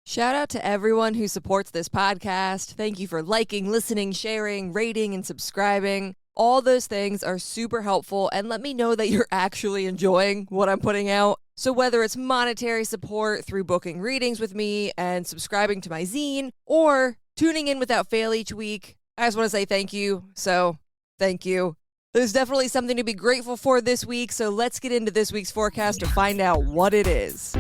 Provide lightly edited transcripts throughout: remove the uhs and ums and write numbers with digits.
Shout out to everyone who supports this podcast. Thank you for liking, listening, sharing, rating, and subscribing. All those things are super helpful and let me know that you're actually enjoying what I'm putting out. So whether it's monetary support through booking readings with me and subscribing to my zine or tuning in without fail each week, I just want to say thank you. So thank you. There's definitely something to be grateful for this week. So let's get into this week's forecast to find out what it is.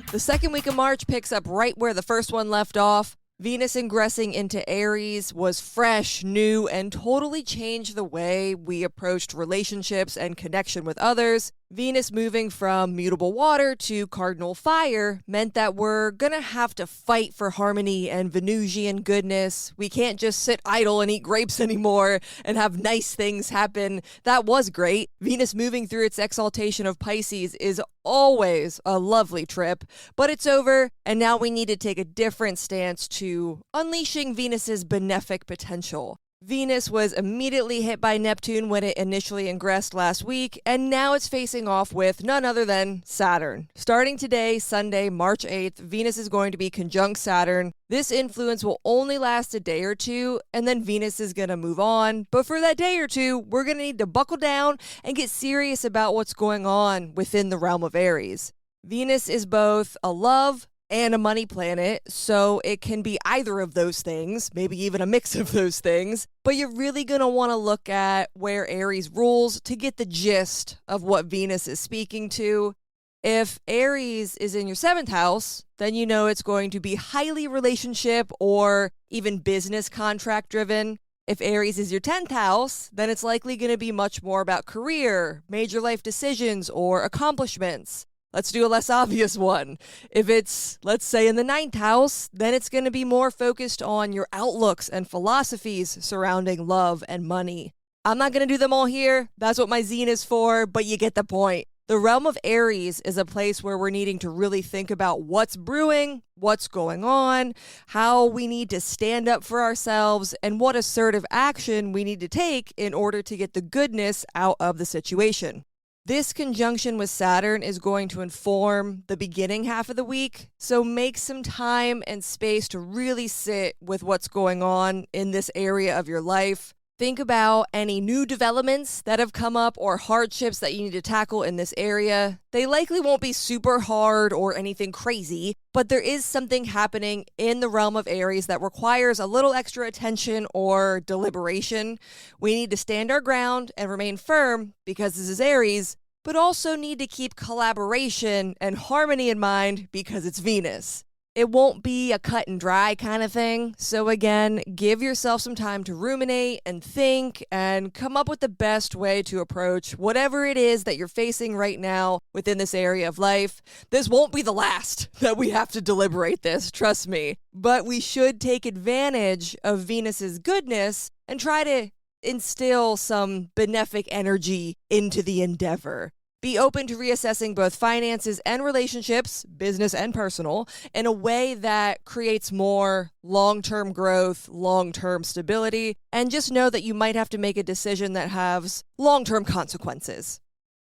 The second week of March picks up right where the first one left off. Venus ingressing into Aries was fresh, new, and totally changed the way we approached relationships and connection with others. Venus moving from mutable water to cardinal fire meant that we're gonna have to fight for harmony and Venusian goodness. We can't just sit idle and eat grapes anymore and have nice things happen. That was great. Venus moving through its exaltation of Pisces is always a lovely trip, but it's over, and now we need to take a different stance to unleashing Venus's benefic potential. Venus was immediately hit by Neptune when it initially ingressed last week, and now it's facing off with none other than Saturn. Starting today, Sunday, March 8th, Venus is going to be conjunct Saturn. This influence will only last a day or two, and then Venus is going to move on. But for that day or two, we're going to need to buckle down and get serious about what's going on within the realm of Aries. Venus is both a love and a money planet, so it can be either of those things, maybe even a mix of those things, but you're really going to want to look at where Aries rules to get the gist of what Venus is speaking to. If Aries is in your 7th house, then you know it's going to be highly relationship or even business contract driven. If Aries is your 10th house, then it's likely going to be much more about career, major life decisions, or accomplishments. Let's do a less obvious one. If it's, let's say, in the 9th house, then it's going to be more focused on your outlooks and philosophies surrounding love and money. I'm not going to do them all here. That's what my zine is for, but you get the point. The realm of Aries is a place where we're needing to really think about what's brewing, what's going on, how we need to stand up for ourselves, and what assertive action we need to take in order to get the goodness out of the situation. This conjunction with Saturn is going to inform the beginning half of the week, so make some time and space to really sit with what's going on in this area of your life. Think about any new developments that have come up or hardships that you need to tackle in this area. They likely won't be super hard or anything crazy, but there is something happening in the realm of Aries that requires a little extra attention or deliberation. We need to stand our ground and remain firm because this is Aries, but also need to keep collaboration and harmony in mind because it's Venus. It won't be a cut and dry kind of thing. So again, give yourself some time to ruminate and think and come up with the best way to approach whatever it is that you're facing right now within this area of life. This won't be the last that we have to deliberate this, trust me. But we should take advantage of Venus's goodness and try to instill some benefic energy into the endeavor. Be open to reassessing both finances and relationships, business and personal, in a way that creates more long-term growth, long-term stability, and just know that you might have to make a decision that has long-term consequences.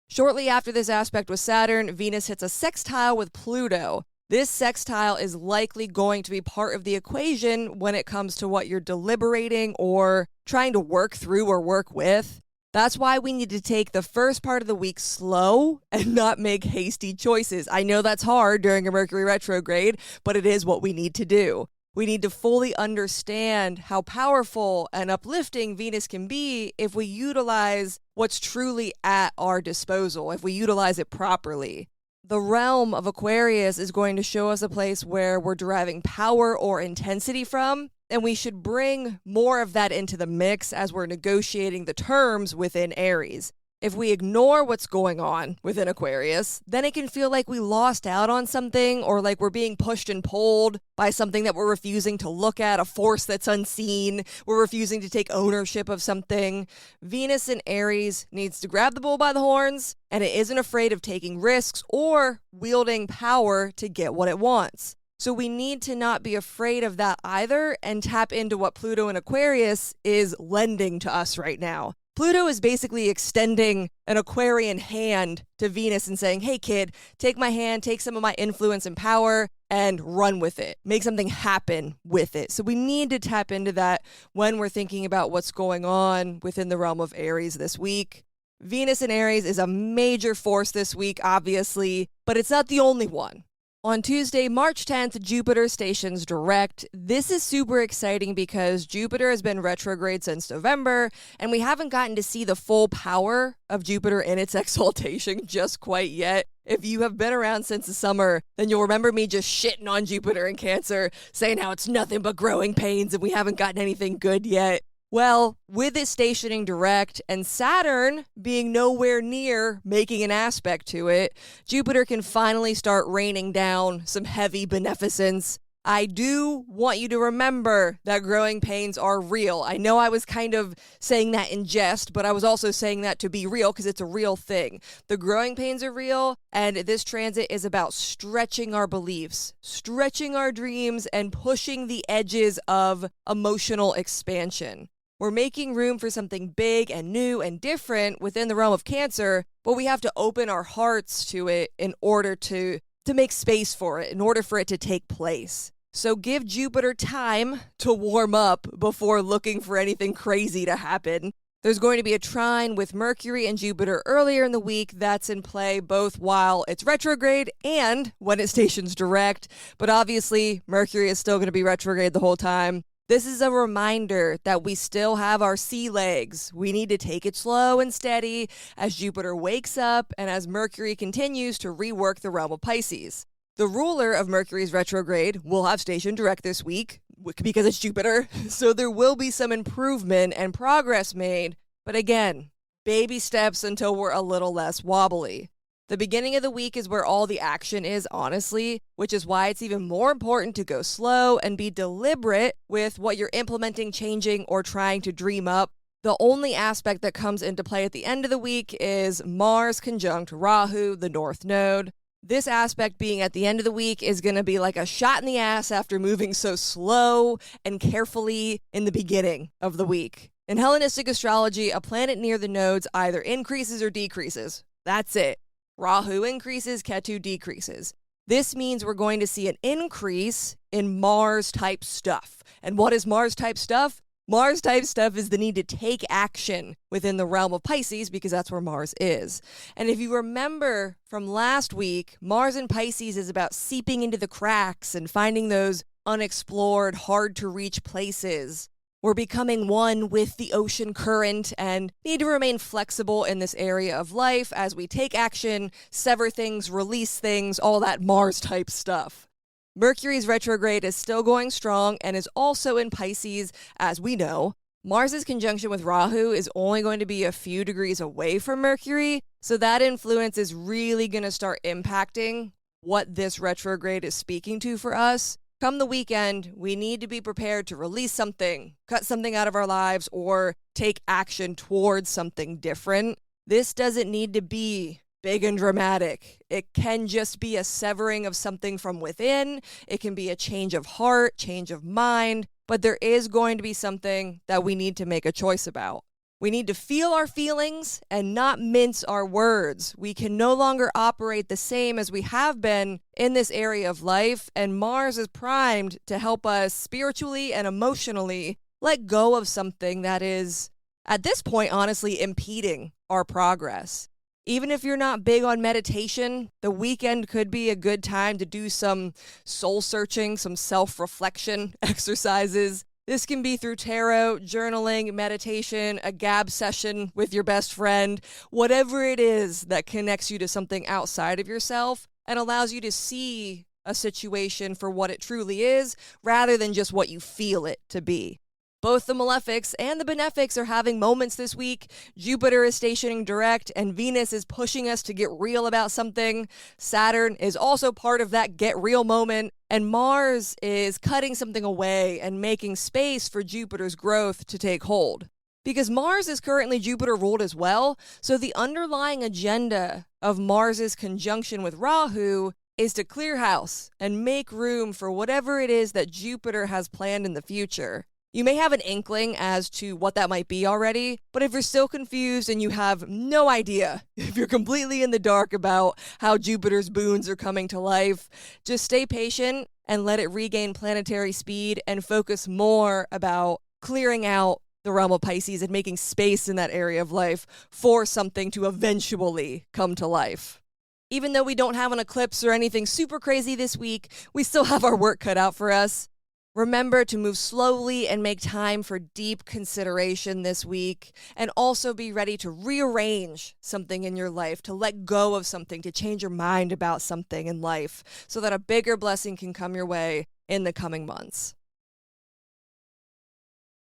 Shortly after this aspect with Saturn, Venus hits a sextile with Pluto. This sextile is likely going to be part of the equation when it comes to what you're deliberating or trying to work through or work with. That's why we need to take the first part of the week slow and not make hasty choices. I know that's hard during a Mercury retrograde, but it is what we need to do. We need to fully understand how powerful and uplifting Venus can be if we utilize what's truly at our disposal, if we utilize it properly. The realm of Aquarius is going to show us a place where we're deriving power or intensity from, and we should bring more of that into the mix as we're negotiating the terms within Aries. If we ignore what's going on within Aquarius, then it can feel like we lost out on something or like we're being pushed and pulled by something that we're refusing to look at, a force that's unseen. We're refusing to take ownership of something. Venus in Aries needs to grab the bull by the horns, and it isn't afraid of taking risks or wielding power to get what it wants. So we need to not be afraid of that either and tap into what Pluto in Aquarius is lending to us right now. Pluto is basically extending an Aquarian hand to Venus and saying, hey kid, take my hand, take some of my influence and power and run with it. Make something happen with it. So we need to tap into that when we're thinking about what's going on within the realm of Aries this week. Venus in Aries is a major force this week, obviously, but it's not the only one. On Tuesday, March 10th, Jupiter stations direct. This is super exciting because Jupiter has been retrograde since November, and we haven't gotten to see the full power of Jupiter in its exaltation just quite yet. If you have been around since the summer, then you'll remember me just shitting on Jupiter in Cancer, saying how it's nothing but growing pains and we haven't gotten anything good yet. Well, with it stationing direct and Saturn being nowhere near making an aspect to it, Jupiter can finally start raining down some heavy beneficence. I do want you to remember that growing pains are real. I know I was kind of saying that in jest, but I was also saying that to be real because it's a real thing. The growing pains are real, and this transit is about stretching our beliefs, stretching our dreams, and pushing the edges of emotional expansion. We're making room for something big and new and different within the realm of Cancer, but we have to open our hearts to it in order to make space for it, in order for it to take place. So give Jupiter time to warm up before looking for anything crazy to happen. There's going to be a trine with Mercury and Jupiter earlier in the week that's in play both while it's retrograde and when it stations direct, but obviously Mercury is still going to be retrograde the whole time. This is a reminder that we still have our sea legs. We need to take it slow and steady as Jupiter wakes up and as Mercury continues to rework the realm of Pisces. The ruler of Mercury's retrograde will have station direct this week because it's Jupiter, so there will be some improvement and progress made, but again, baby steps until we're a little less wobbly. The beginning of the week is where all the action is, honestly, which is why it's even more important to go slow and be deliberate with what you're implementing, changing, or trying to dream up. The only aspect that comes into play at the end of the week is Mars conjunct Rahu, the North Node. This aspect being at the end of the week is going to be like a shot in the ass after moving so slow and carefully in the beginning of the week. In Hellenistic astrology, a planet near the nodes either increases or decreases. That's it. Rahu increases, Ketu decreases. This means we're going to see an increase in Mars-type stuff. And what is Mars-type stuff? Mars-type stuff is the need to take action within the realm of Pisces because that's where Mars is. And if you remember from last week, Mars in Pisces is about seeping into the cracks and finding those unexplored, hard-to-reach places. We're becoming one with the ocean current and need to remain flexible in this area of life as we take action, sever things, release things, all that Mars-type stuff. Mercury's retrograde is still going strong and is also in Pisces, as we know. Mars's conjunction with Rahu is only going to be a few degrees away from Mercury, so that influence is really going to start impacting what this retrograde is speaking to for us. Come the weekend, we need to be prepared to release something, cut something out of our lives, or take action towards something different. This doesn't need to be big and dramatic. It can just be a severing of something from within. It can be a change of heart, change of mind, but there is going to be something that we need to make a choice about. We need to feel our feelings and not mince our words. We can no longer operate the same as we have been in this area of life, and Mars is primed to help us spiritually and emotionally let go of something that is, at this point, honestly, impeding our progress. Even if you're not big on meditation, the weekend could be a good time to do some soul searching, some self-reflection exercises. This can be through tarot, journaling, meditation, a gab session with your best friend, whatever it is that connects you to something outside of yourself and allows you to see a situation for what it truly is rather than just what you feel it to be. Both the malefics and the benefics are having moments this week. Jupiter is stationing direct, and Venus is pushing us to get real about something. Saturn is also part of that get real moment, and Mars is cutting something away and making space for Jupiter's growth to take hold. Because Mars is currently Jupiter ruled as well, so the underlying agenda of Mars's conjunction with Rahu is to clear house and make room for whatever it is that Jupiter has planned in the future. You may have an inkling as to what that might be already, but if you're still confused and you have no idea, if you're completely in the dark about how Jupiter's boons are coming to life, just stay patient and let it regain planetary speed and focus more about clearing out the realm of Pisces and making space in that area of life for something to eventually come to life. Even though we don't have an eclipse or anything super crazy this week, we still have our work cut out for us. Remember to move slowly and make time for deep consideration this week, and also be ready to rearrange something in your life, to let go of something, to change your mind about something in life, so that a bigger blessing can come your way in the coming months.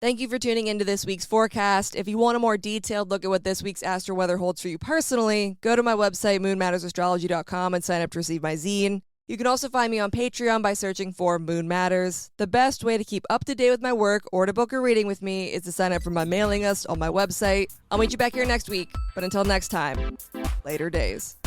Thank you for tuning into this week's forecast. If you want a more detailed look at what this week's astro weather holds for you personally, go to my website, moonmattersastrology.com, and sign up to receive my zine. You can also find me on Patreon by searching for Moon Matters. The best way to keep up to date with my work or to book a reading with me is to sign up for my mailing list on my website. I'll meet you back here next week, but until next time, later days.